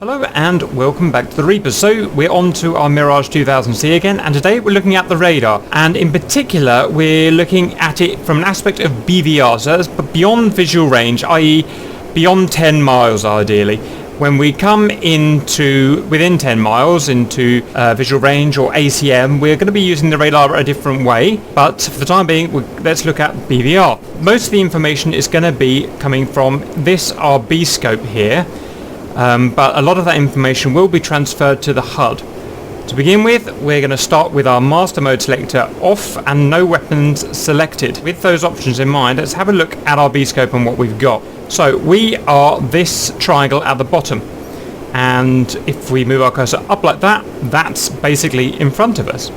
Hello and welcome back to the Reapers. So we're on to our Mirage 2000C again, and today we're looking at the radar, and in particular we're looking at it from an aspect of BVR, so that's beyond visual range, i.e. beyond 10 miles ideally. When we come into within 10 miles into visual range or ACM, we're going to be using the radar a different way, but for the time being let's look at BVR. Most of the information is going to be coming from this RB scope here. But a lot of that information will be transferred to the HUD. To begin with, we're going to start with our master mode selector off and no weapons selected. With those options in mind, let's have a look at our B-scope and what we've got. So we are this triangle at the bottom, and if we move our cursor up like that, that's basically in front of us.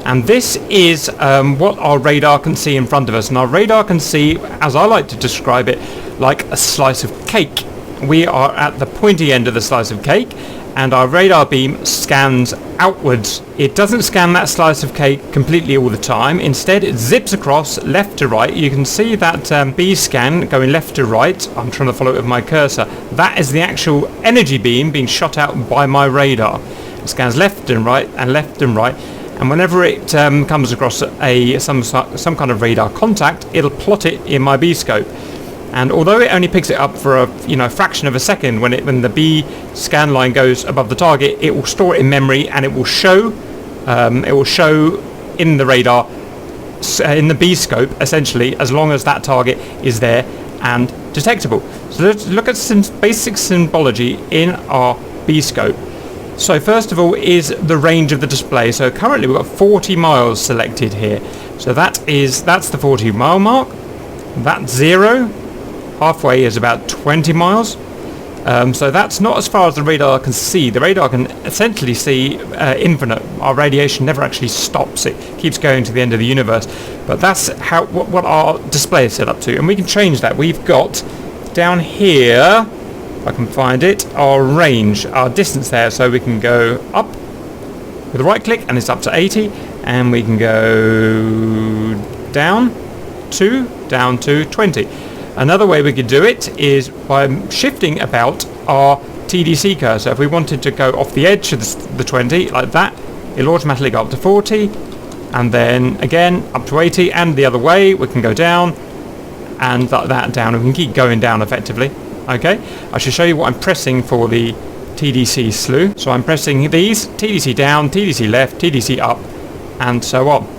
And this is what our radar can see in front of us, and our radar can see, as I like to describe it, like a slice of cake. We are at the pointy end of the slice of cake, and our radar beam scans outwards. It doesn't scan that slice of cake completely all the time. Instead, it zips across left to right. You can see that B scan going left to right. I'm trying to follow it with my cursor. That is the actual energy beam being shot out by my radar. It scans left and right and left and right, and whenever it comes across some kind of radar contact, it'll plot it in my B scope. And although it only picks it up for a fraction of a second, when the B scan line goes above the target, it will store it in memory, and it will show in the radar in the B scope essentially, as long as that target is there and detectable. So let's look at some basic symbology in our B scope. So first of all is the range of the display. So currently we've got 40 miles selected here. So that's the 40 mile mark. That's 0. Halfway is about 20 miles. So that's not as far as the radar can see. The radar can essentially see infinite. Our radiation never actually stops. It keeps going to the end of the universe. But that's what our display is set up to. And we can change that. We've got down here, if I can find it, our range, our distance there. So we can go up with a right click and it's up to 80. And we can go down to 20. Another way we could do it is by shifting about our TDC cursor. If we wanted to go off the edge of the 20 like that, it'll automatically go up to 40, and then again up to 80, and the other way we can go down and like that down. We can keep going down effectively. Okay, I should show you what I'm pressing for the TDC slew. So I'm pressing these: TDC down, TDC left, TDC up, and so on.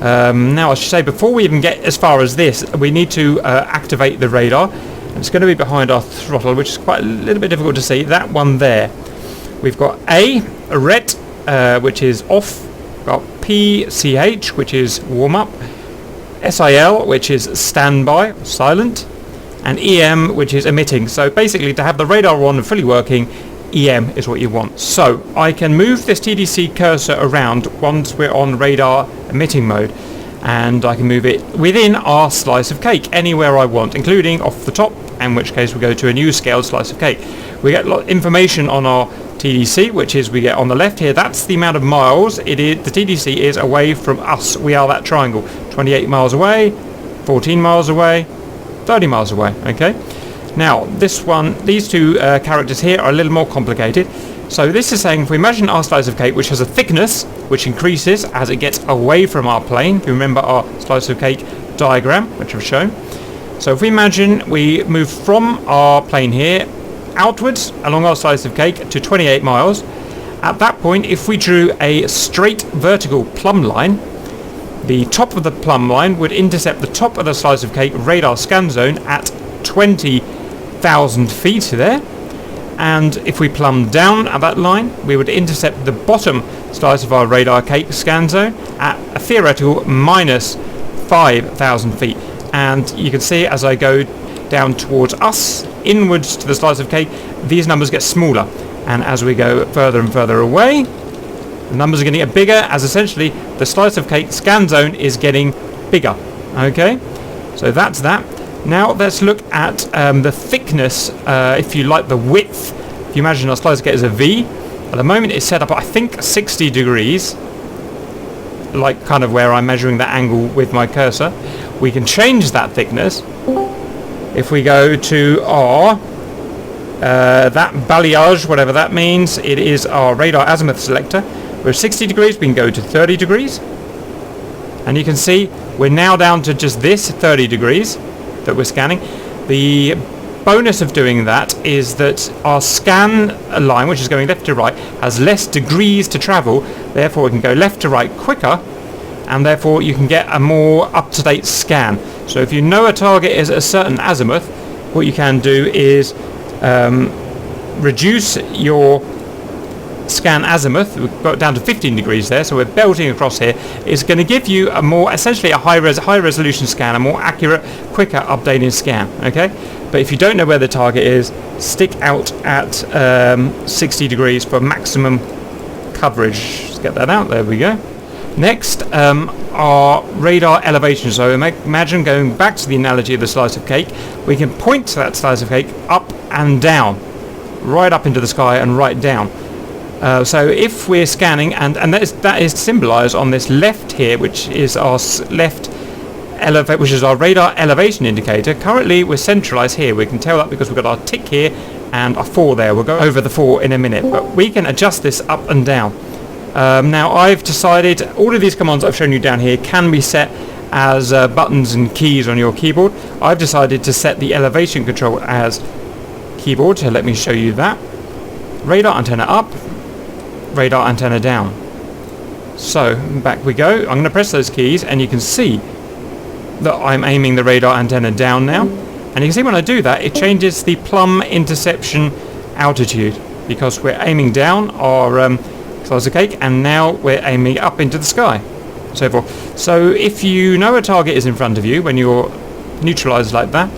Now I should say, before we even get as far as this, we need to activate the radar. It's going to be behind our throttle, which is quite a little bit difficult to see. That one there. We've got a ret, which is off. We've got PCH, which is warm up. SIL, which is standby, silent. And EM, which is emitting. So basically, to have the radar on and fully working, EM is what you want. So I can move this TDC cursor around once we're on radar emitting mode, and I can move it within our slice of cake anywhere I want, including off the top, in which case we go to a new scaled slice of cake. We get a lot of information on our TDC, which is we get on the left here, that's the amount of miles the TDC is away from us. We are that triangle, 28 miles away, 14 miles away, 30 miles away. Okay. Now, these two characters here are a little more complicated. So this is saying, if we imagine our slice of cake, which has a thickness which increases as it gets away from our plane. If you remember our slice of cake diagram, which I've shown. So if we imagine we move from our plane here outwards along our slice of cake to 28 miles. At that point, if we drew a straight vertical plumb line, the top of the plumb line would intercept the top of the slice of cake radar scan zone at 20,000 feet there, and if we plumb down at that line, we would intercept the bottom slice of our radar cake scan zone at a theoretical minus 5,000 feet. And you can see as I go down towards us, inwards to the slice of cake, these numbers get smaller, and as we go further and further away, the numbers are getting bigger, as essentially the slice of cake scan zone is getting bigger. Okay, so that's that. Now let's look at the thickness, if you like, the width. If you imagine our slice of cake as a V, at the moment it's set up at, I think, 60 degrees, like kind of where I'm measuring that angle with my cursor. We can change that thickness if we go to our that balayage, whatever that means, it is our radar azimuth selector. We're 60 degrees, we can go to 30 degrees. And you can see we're now down to just this 30 degrees that we're scanning. The bonus of doing that is that our scan line, which is going left to right, has less degrees to travel. Therefore, it can go left to right quicker, and therefore you can get a more up-to-date scan. So if you know a target is a certain azimuth, what you can do is reduce your scan azimuth. We've got down to 15 degrees there, so we're belting across here. It's going to give you a more, essentially a high resolution scan, a more accurate, quicker updating scan. Okay, but if you don't know where the target is, stick out at 60 degrees for maximum coverage. Let's get that out. There we go. Next, our radar elevation. So imagine going back to the analogy of the slice of cake. We can point to that slice of cake up and down, right up into the sky and right down. So if we're scanning, and that is symbolized on this left here, which is our which is our radar elevation indicator. Currently we're centralized here. We can tell that because we've got our tick here and a 4 there. We'll go over the 4 in a minute, but we can adjust this up and down. Now I've decided all of these commands I've shown you down here can be set as buttons and keys on your keyboard. I've decided to set the elevation control as keyboard, so let me show you that. Radar antenna up, radar antenna down. So back we go. I'm going to press those keys and you can see that I'm aiming the radar antenna down now, and you can see when I do that it changes the plumb interception altitude because we're aiming down our slice of cake, and now we're aiming up into the sky, so forth. So if you know a target is in front of you when you're neutralized like that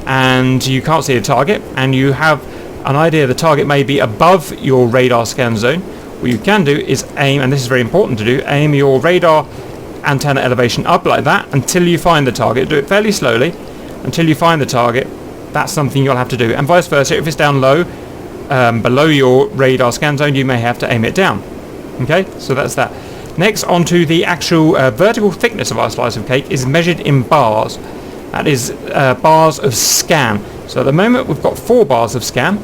and you can't see a target and you have an idea the target may be above your radar scan zone, what you can do is aim, and this is very important to do, aim your radar antenna elevation up like that until you find the target. Do it fairly slowly until you find the target. That's something you'll have to do, and vice versa. If it's down low, below your radar scan zone, you may have to aim it down. Okay, so that's that. Next, onto the actual vertical thickness of our slice of cake is measured in bars. That is bars of scan. So at the moment we've got 4 bars of scan.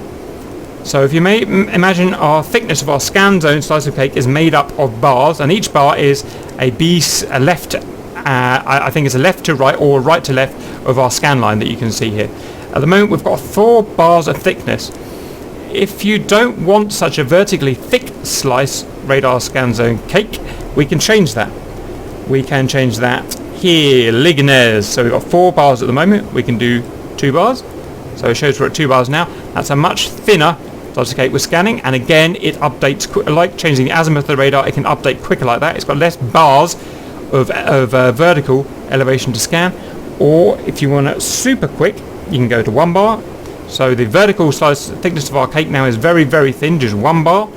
So if you may imagine our thickness of our scan zone slice of cake is made up of bars, and each bar is a left, I think it's a left to right or right to left of our scan line that you can see here. At the moment we've got 4 bars of thickness. If you don't want such a vertically thick slice radar scan zone cake, we can change that. We can change that here, Lignes. So we've got 4 bars at the moment. We can do 2 bars. So it shows we're at 2 bars now. That's a much thinner slice of cake we're scanning, and again it updates like changing the azimuth of the radar. It can update quicker like that. It's got less bars of vertical elevation to scan. Or if you want it super quick, you can go to 1 bar. So the vertical slice thickness of our cake now is very, very thin, just 1 bar,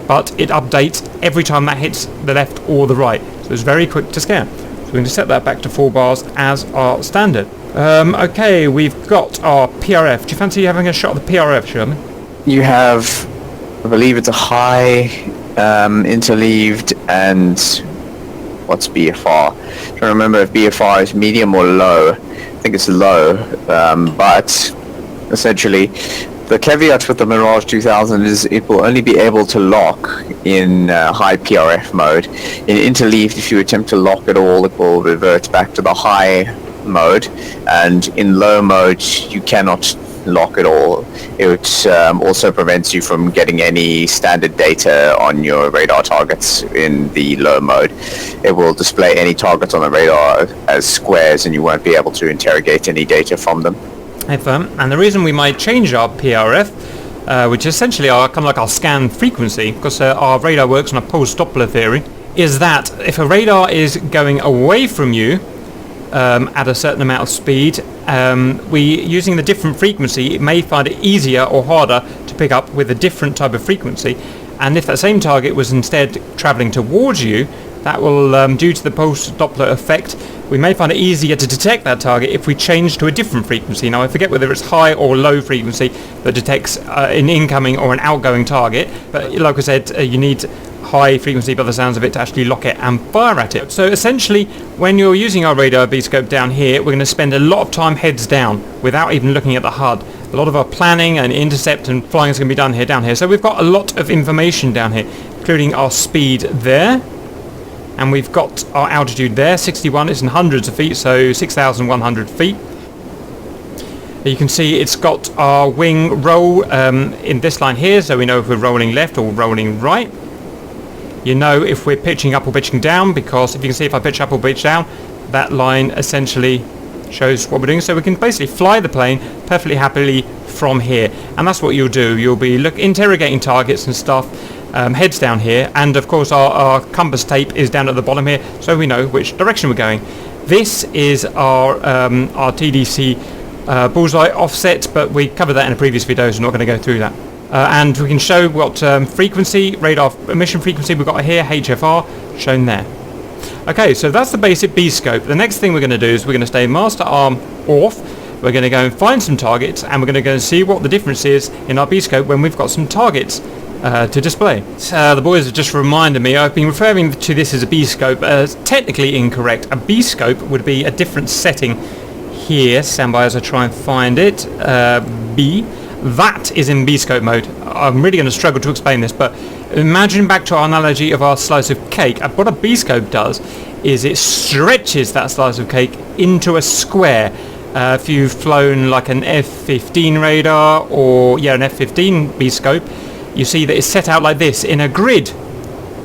but it updates every time that hits the left or the right. So it's very quick to scan. So we're going to set that back to 4 bars as our standard. Okay, we've got our PRF. Do you fancy having a shot of the PRF, Sherman? You have, I believe it's a high, interleaved, and what's BFR? I'm trying to remember if BFR is medium or low. I think it's low, but essentially the caveat with the Mirage 2000 is it will only be able to lock in high PRF mode. In interleaved, if you attempt to lock at all, it will revert back to the high mode, and in low mode you cannot lock at all. It also prevents you from getting any standard data on your radar targets in the low mode. It will display any targets on the radar as squares, and you won't be able to interrogate any data from them. And the reason we might change our PRF, which is essentially our kind of like our scan frequency, because our radar works on a post-Doppler theory, is that if a radar is going away from you at a certain amount of speed, using the different frequency, it may find it easier or harder to pick up with a different type of frequency. And if that same target was instead travelling towards you, that will, due to the post-Doppler effect, we may find it easier to detect that target if we change to a different frequency. Now I forget whether it's high or low frequency that detects an incoming or an outgoing target, but like I said, you need high frequency by the sounds of it to actually lock it and fire at it. So essentially, when you're using our radar B-scope down here, we're going to spend a lot of time heads down without even looking at the HUD. a lot of our planning and intercept and flying is going to be done here, down here. So we've got a lot of information down here, including our speed there. And we've got our altitude there, 61, it's in hundreds of feet, so 6,100 feet. You can see it's got our wing roll in this line here, so we know if we're rolling left or rolling right. You know if we're pitching up or pitching down, because if you can see if I pitch up or pitch down, that line essentially shows what we're doing. So we can basically fly the plane perfectly happily from here. And that's what you'll do. You'll be interrogating targets and stuff, heads down here. And of course our compass tape is down at the bottom here, so we know which direction we're going. This is our TDC bullseye offset, but we covered that in a previous video, so I'm not going to go through that. And we can show what frequency, radar emission frequency we've got here, HFR, shown there. Okay, so that's the basic B-scope. The next thing we're going to do is we're going to stay master arm off. We're going to go and find some targets, and we're going to go and see what the difference is in our B-scope when we've got some targets to display. The boys have just reminded me, I've been referring to this as a B-scope as technically incorrect. A B-scope would be a different setting here. Stand by as I try and find it. B. That is in B-scope mode. I'm really going to struggle to explain this, but imagine back to our analogy of our slice of cake. What a B-scope does is it stretches that slice of cake into a square. If you've flown like an F-15 radar or an F-15 B-scope, you see that it's set out like this in a grid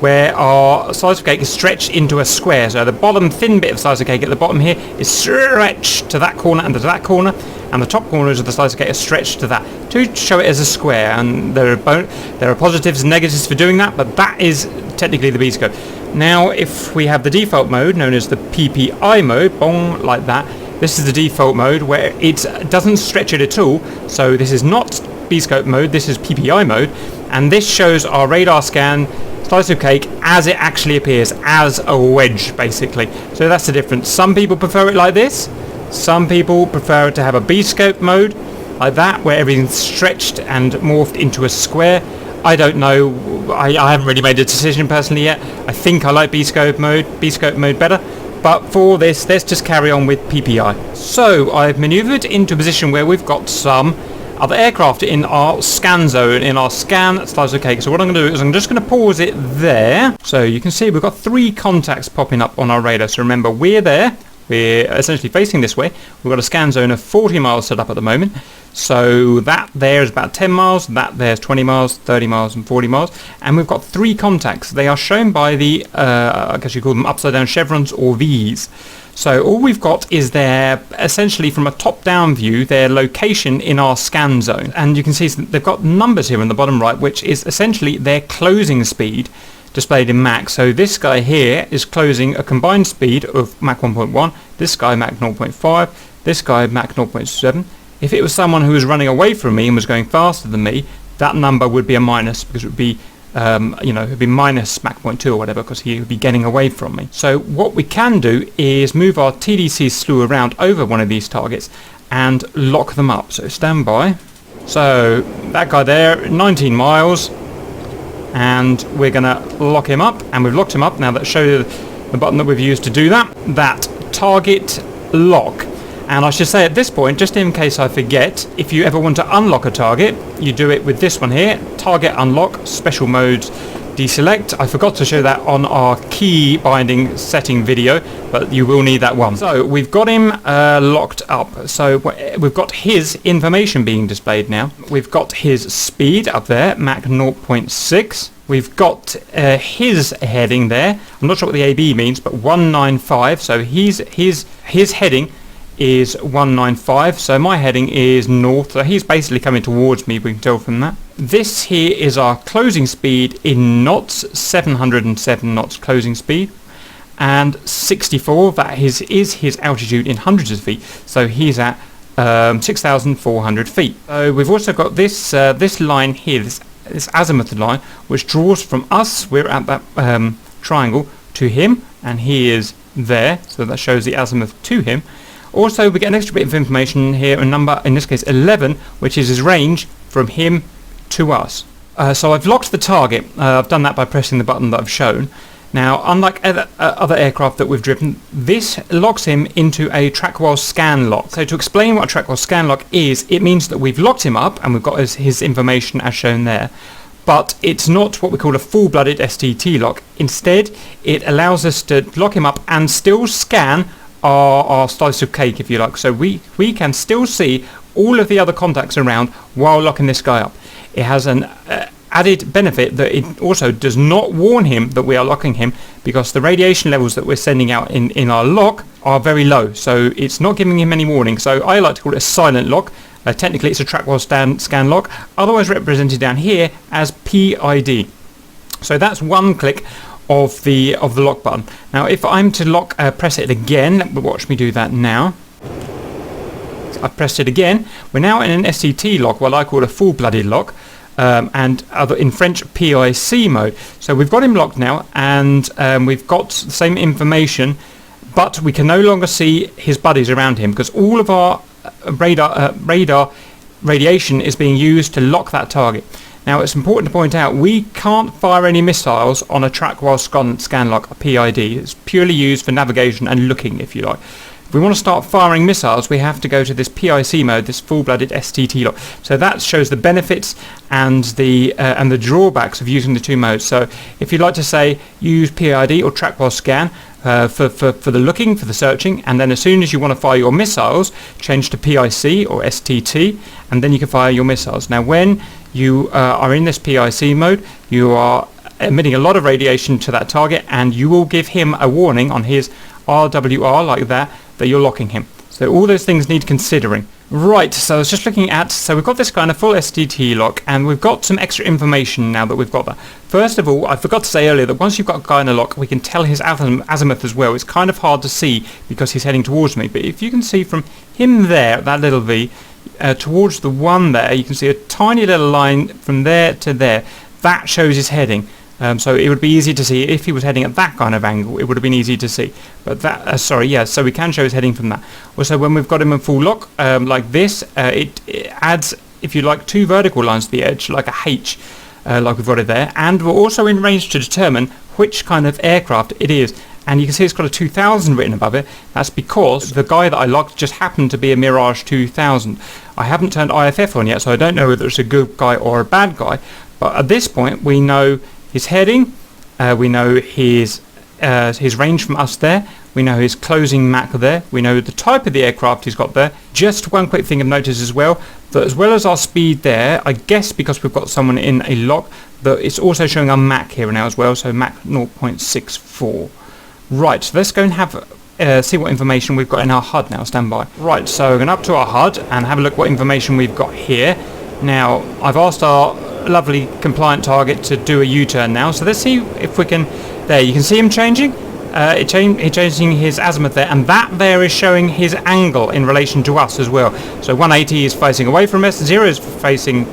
where our slice of cake is stretched into a square. So the bottom thin bit of slice of cake at the bottom here is stretched to that corner and to that corner, and the top corners of the slice of cake are stretched to that to show it as a square. And there are positives and negatives for doing that, but that is technically the B-scope. Now if we have the default mode known as the PPI mode, boom, like that, this is the default mode where it doesn't stretch it at all. So this is not B-scope mode, this is PPI mode, and this shows our radar scan slice of cake as it actually appears, as a wedge basically. So that's the difference. Some people prefer it like this, some people prefer to have a B-scope mode like that where everything's stretched and morphed into a square. I don't know, I haven't really made a decision personally yet. I think I like B-scope mode better, but for this let's just carry on with PPI. So I've maneuvered into a position where we've got some other aircraft in our scan zone, in our scan slice of cake. So what I'm going to do is I'm just going to pause it there. So you can see we've got 3 contacts popping up on our radar. So remember, we're there, we're essentially facing this way. We've got a scan zone of 40 miles set up at the moment. So that there is about 10 miles, that there's 20 miles, 30 miles and 40 miles. And we've got 3 contacts. They are shown by the, I guess you call them upside down chevrons or V's. So all we've got is their, essentially from a top-down view, their location in our scan zone. And you can see they've got numbers here in the bottom right, which is essentially their closing speed displayed in Mach. So this guy here is closing a combined speed of Mach 1.1, this guy Mach 0.5, this guy Mach 0.7. If it was someone who was running away from me and was going faster than me, that number would be a minus, because it would be it would be minus Mach 0.2 or whatever, because he would be getting away from me. So what we can do is move our TDC slew around over one of these targets and lock them up. So stand by. So that guy there, 19 miles, and we're going to lock him up, and we've locked him up. Now that shows the button that we've used to do that target lock. And I should say at this point, just in case I forget, if you ever want to unlock a target, you do it with this one here, target unlock, special modes, deselect. I forgot to show that on our key binding setting video, but you will need that one. So we've got him locked up. So we've got his information being displayed now. We've got his speed up there, Mach 0.6. We've got his heading there. I'm not sure what the AB means, but 195. So his heading is 195, so my heading is north, so he's basically coming towards me, we can tell from that. This here is our closing speed in knots, 707 knots closing speed, and 64, that is his altitude in hundreds of feet, so he's at 6,400 feet. So we've also got this this line here, this azimuth line, which draws from us, we're at that triangle, to him, and he is there, so that shows the azimuth to him. Also, we get an extra bit of information here, a number, in this case 11, which is his range from him to us. So I've locked the target. I've done that by pressing the button that I've shown. Now, unlike other aircraft that we've driven, this locks him into a track while scan lock. So to explain what a track while scan lock is, it means that we've locked him up and we've got his information as shown there. But it's not what we call a full-blooded STT lock. Instead, it allows us to lock him up and still scan our slice of cake, if you like. So we can still see all of the other contacts around while locking this guy up. It has an added benefit that it also does not warn him that we are locking him, because the radiation levels that we're sending out in our lock are very low, so it's not giving him any warning. So I like to call it a silent lock. Technically it's a track while scan lock, otherwise represented down here as PID. So that's one click of the lock button. Now if I'm to press it again, watch me do that now. I've pressed it again. We're now in an STT lock, what I call a full-blooded lock. And in French, PIC mode. So we've got him locked now, and we've got the same information, but we can no longer see his buddies around him because all of our radar radiation is being used to lock that target. Now it's important to point out we can't fire any missiles on a track while scan lock, a PID. It's purely used for navigation and looking, if you like. If we want to start firing missiles, we have to go to this PIC mode, this full-blooded STT lock. So that shows the benefits and the drawbacks of using the two modes. So if you'd like to say use PID or track while scan for the looking, for the searching, and then as soon as you want to fire your missiles, change to PIC or STT, and then you can fire your missiles. Now when you are in this PIC mode, you are emitting a lot of radiation to that target, and you will give him a warning on his RWR like that you're locking him. So all those things need considering. Right, so I was just looking at, so we've got this kind of full STT lock, and we've got some extra information now that we've got that. First of all, I forgot to say earlier that once you've got a guy in a lock, we can tell his azimuth as well. It's kind of hard to see because he's heading towards me, but if you can see from him there, that little V, towards the one there, you can see a tiny little line from there to there. That shows his heading. So it would be easy to see if he was heading at that kind of angle. It would have been easy to see. But that, so we can show his heading from that. Also, when we've got him in full lock like this, it adds, if you like, two vertical lines to the edge, like a H, like we've got it there. And we're also in range to determine which kind of aircraft it is. And you can see it's got a 2000 written above it. That's because the guy that I locked just happened to be a Mirage 2000. I haven't turned IFF on yet, so I don't know whether it's a good guy or a bad guy. But at this point, we know his heading, we know his range from us there, we know his closing Mach there, we know the type of the aircraft he's got there. Just one quick thing of notice as well, that as well as our speed there, I guess because we've got someone in a lock, that it's also showing our Mach here now as well, so Mach 0.64. Right, so let's go and have see what information we've got in our HUD now. Stand by. Right, so we're going up to our HUD and have a look what information we've got here. Now, I've asked our lovely compliant target to do a U-turn now, so let's see if we can. There, you can see him changing. He's changing his azimuth there, and that there is showing his angle in relation to us as well. So 180 is facing away from us, 0 is facing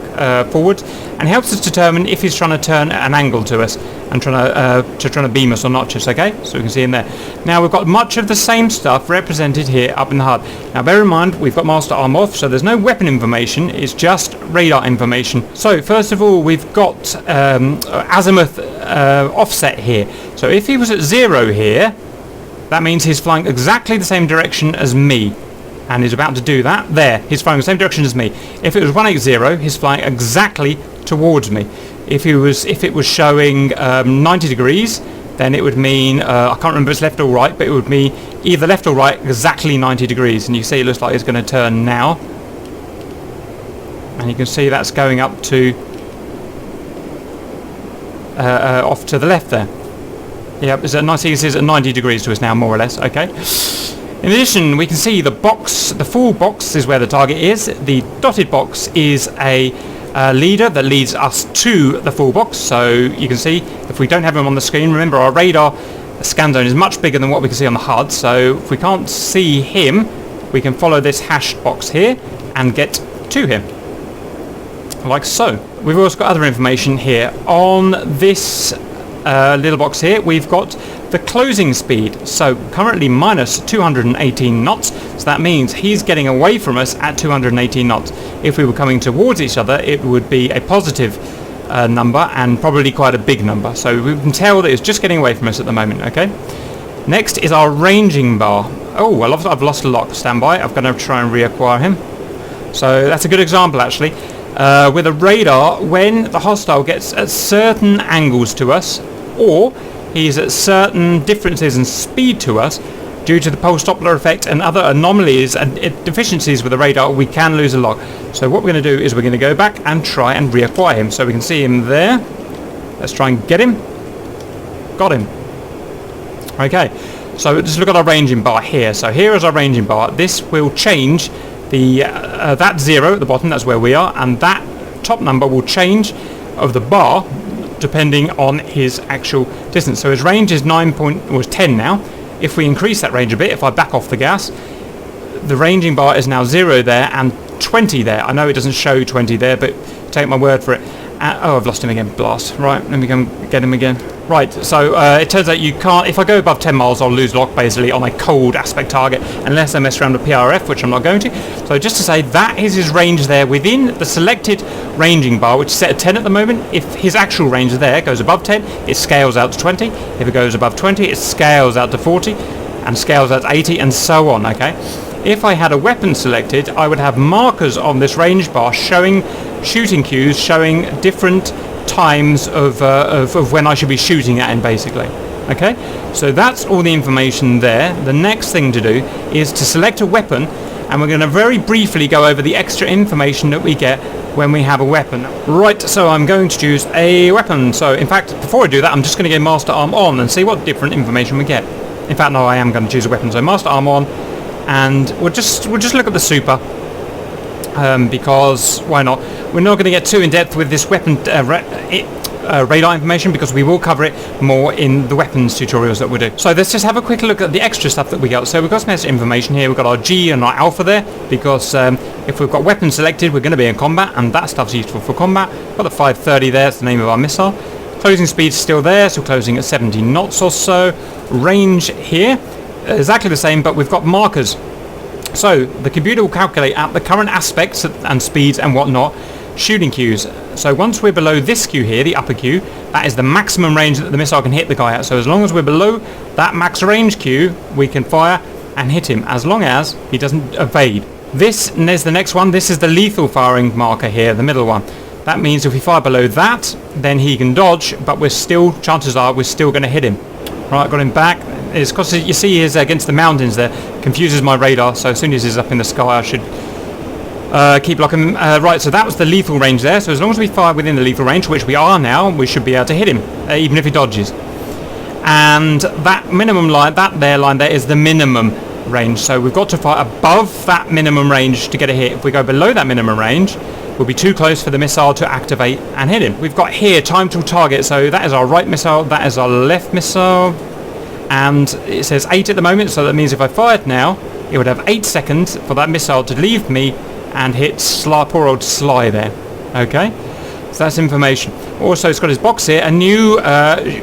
forward, and helps us determine if he's trying to turn at an angle to us and trying to beam us or not just, okay? So we can see him there. Now we've got much of the same stuff represented here up in the HUD. Now bear in mind, we've got master arm off, so there's no weapon information, it's just radar information. So first of all, we've got azimuth offset here. So if he was at 0 here, that means he's flying exactly the same direction as me. And he's about to do that. There, he's flying the same direction as me. If it was 180, he's flying exactly towards me. If it was showing 90 degrees, then it would mean, I can't remember if it's left or right, but it would mean either left or right, exactly 90 degrees. And you see it looks like it's going to turn now. And you can see that's going up to, off to the left there. Yep, it's at 90 degrees to us now, more or less, okay. In addition, we can see the box, the full box is where the target is. The dotted box is a leader that leads us to the full box. So you can see, if we don't have him on the screen, remember our radar scan zone is much bigger than what we can see on the HUD. So if we can't see him, we can follow this hashed box here and get to him. Like so. We've also got other information here. On this little box here, we've got the closing speed, so currently minus 218 knots, so that means he's getting away from us at 218 knots. If we were coming towards each other, it would be a positive number, and probably quite a big number. So we can tell that it's just getting away from us at the moment, okay? Next is our ranging bar. Oh, well, I've lost a lock. Stand by. I'm going to try and reacquire him. So that's a good example, actually. With a radar, when the hostile gets at certain angles to us, or he's at certain differences in speed to us, due to the pulse Doppler effect and other anomalies and deficiencies with the radar, we can lose a lock. So what we're going to do is we're going to go back and try and reacquire him. So we can see him there. Let's try and get him. Got him. Okay, so just look at our ranging bar here. So here is our ranging bar. This will change the that 0 at the bottom, that's where we are, and that top number will change of the bar depending on his actual distance. So his range is 10 now. If we increase that range a bit, if I back off the gas, the ranging bar is now 0 there and 20 there. I know it doesn't show 20 there, but take my word for it. Oh, I've lost him again. Blast. Right, let me go and get him again. Right, so it turns out you can't... If I go above 10 miles, I'll lose lock, basically, on a cold aspect target, unless I mess around with PRF, which I'm not going to. So just to say, that is his range there within the selected ranging bar, which is set at 10 at the moment. If his actual range there goes above 10, it scales out to 20. If it goes above 20, it scales out to 40, and scales out to 80, and so on, okay? If I had a weapon selected, I would have markers on this range bar showing shooting cues, showing different times of when I should be shooting at him, basically. Okay, so that's all the information there. The next thing to do is to select a weapon, and we're going to very briefly go over the extra information that we get when we have a weapon. Right, so I'm going to choose a weapon. So in fact, before I do that, I'm just going to get Master Arm on and see what different information we get. In fact, no, I am going to choose a weapon. So Master Arm on, and we'll just look at the super. Because why not? We're not going to get too in depth with this weapon radar information, because we will cover it more in the weapons tutorials that we do. So let's just have a quick look at the extra stuff that we got. So we've got some extra information here. We've got our G and our alpha there, because if we've got weapons selected, we're going to be in combat, and that stuff's useful for combat. Got the 530 there, that's the name of our missile. Closing speed's still there, so closing at 70 knots or so. Range here, exactly the same, but we've got markers. So the computer will calculate at the current aspects and speeds and whatnot shooting cues. So once we're below this cue here, the upper cue, that is the maximum range that the missile can hit the guy at. So as long as we're below that max range cue, we can fire and hit him, as long as he doesn't evade. This, and there's the next one, this is the lethal firing marker here, the middle one. That means if we fire below that, then he can dodge, but we're still, chances are, we're still going to hit him. Right, got him back. It's because you see he's against the mountains there. Confuses my radar, so as soon as he's up in the sky, I should keep locking. Right, so that was the lethal range there. So as long as we fire within the lethal range, which we are now, we should be able to hit him, even if he dodges. And that minimum line, that line there is the minimum range. So we've got to fire above that minimum range to get a hit. If we go below that minimum range, we'll be too close for the missile to activate and hit him. We've got here time to target. So that is our right missile, that is our left missile. And it says 8 at the moment, so that means if I fired now, it would have 8 seconds for that missile to leave me and hit poor old Sly there. Okay, so that's information. Also, it's got his box here. A new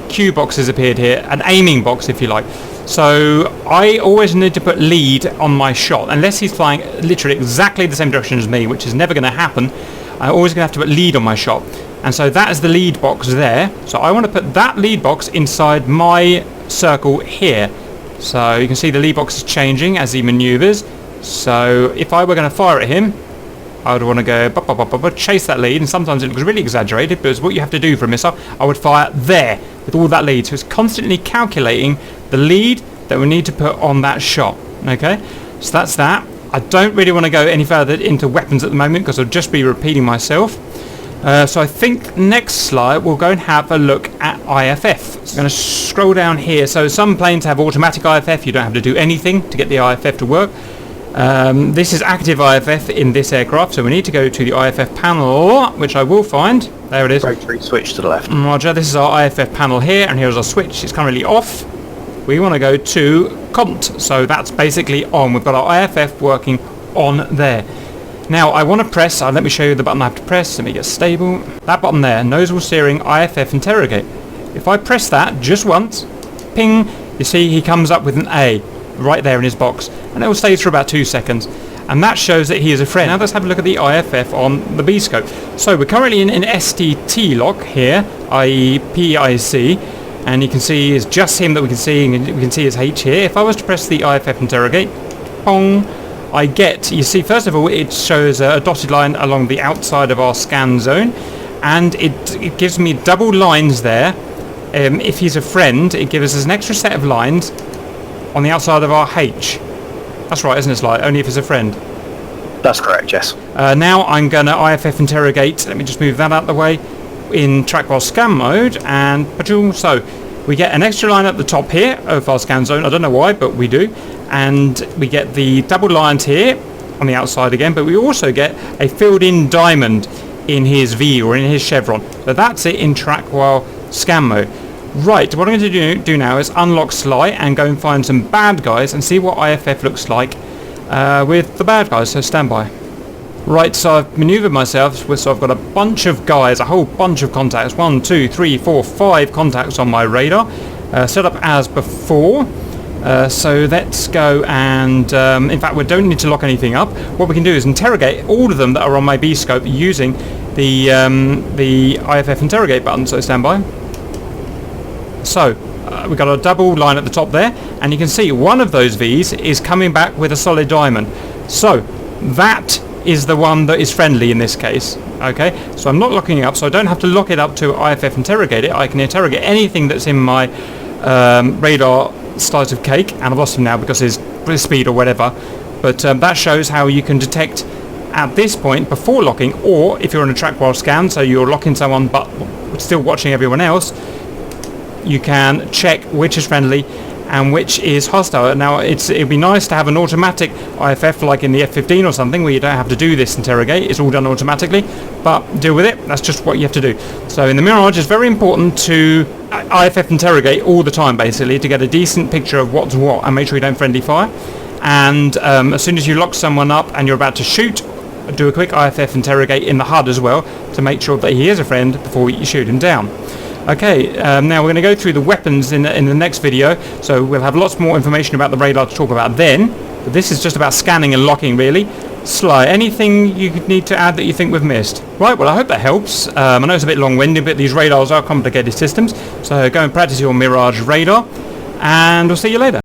cue box has appeared here, an aiming box, if you like. So I always need to put lead on my shot, unless he's flying literally exactly the same direction as me, which is never going to happen. I'm always going to have to put lead on my shot. And so that is the lead box there. So I want to put that lead box inside my circle here. So you can see the lead box is changing as he maneuvers. So if I were going to fire at him, I would want to go chase that lead, and sometimes it looks really exaggerated, but it's what you have to do for a missile. I would fire there with all that lead. So it's constantly calculating the lead that we need to put on that shot. Okay, so that's that. I don't really want to go any further into weapons at the moment, because I'll just be repeating myself. So I think next slide we'll go and have a look at IFF. I'm going to scroll down here. So some planes have automatic IFF. You don't have to do anything to get the IFF to work. This is active IFF in this aircraft, so we need to go to the IFF panel, which I will find. There it is. Rotary switch to the left. Roger, this is our IFF panel here, and here's our switch. It's currently off. We want to go to Cont, so that's basically on. We've got our IFF working on there. Now I want to press, let me show you the button I have to press, let me get stable. That button there, nozzle steering IFF interrogate. If I press that just once, ping, you see he comes up with an A right there in his box, and it will stay for about 2 seconds. and that shows that he is a friend. Now let's have a look at the IFF on the B-scope. So we're currently in an STT lock here, i.e. PIC, and you can see it's just him that we can see, and we can see his H here. If I was to press the IFF interrogate, pong, I get, you see, first of all, it shows a dotted line along the outside of our scan zone, and it gives me double lines there. If he's a friend, it gives us an extra set of lines on the outside of our H. That's right, isn't it, Sly? Only if it's a friend. That's correct, yes. Now I'm going to IFF interrogate. Let me just move that out of the way in track while scan mode, and so we get an extra line at the top here of our scan zone. I don't know why, but we do. And we get the double lines here on the outside again, but we also get a filled-in diamond in his V or in his chevron. So that's it in track while scan mode. Right, what I'm going to do now is unlock Sly and go and find some bad guys and see what IFF looks like with the bad guys, so stand by. Right, so I've manoeuvred myself, so I've got a bunch of guys, a whole bunch of contacts, 1, 2, 3, 4, 5 contacts on my radar, set up as before. So let's go and, in fact, we don't need to lock anything up. What we can do is interrogate all of them that are on my B-scope using the IFF interrogate button, so stand by. So, we've got a double line at the top there, and you can see one of those V's is coming back with a solid diamond. So, that is the one that is friendly in this case. Okay, so I'm not locking it up, so I don't have to lock it up to IFF interrogate it. I can interrogate anything that's in my radar slice of cake, and I've lost him now because his speed or whatever. But that shows how you can detect at this point before locking, or if you're on a track while scan, so you're locking someone but still watching everyone else, you can check which is friendly and which is hostile. Now it'd be nice to have an automatic IFF like in the F-15 or something where you don't have to do this interrogate, it's all done automatically, but deal with it, that's just what you have to do. So in the Mirage it's very important to IFF interrogate all the time basically to get a decent picture of what's what and make sure you don't friendly fire. And as soon as you lock someone up and you're about to shoot, do a quick IFF interrogate in the HUD as well to make sure that he is a friend before you shoot him down. Okay, now we're going to go through the weapons in the next video, so we'll have lots more information about the radar to talk about then, but this is just about scanning and locking really. Sly, anything you need to add that you think we've missed? Right, well I hope that helps. I know it's a bit long-winded, but these radars are complicated systems, so go and practice your Mirage radar, and we'll see you later.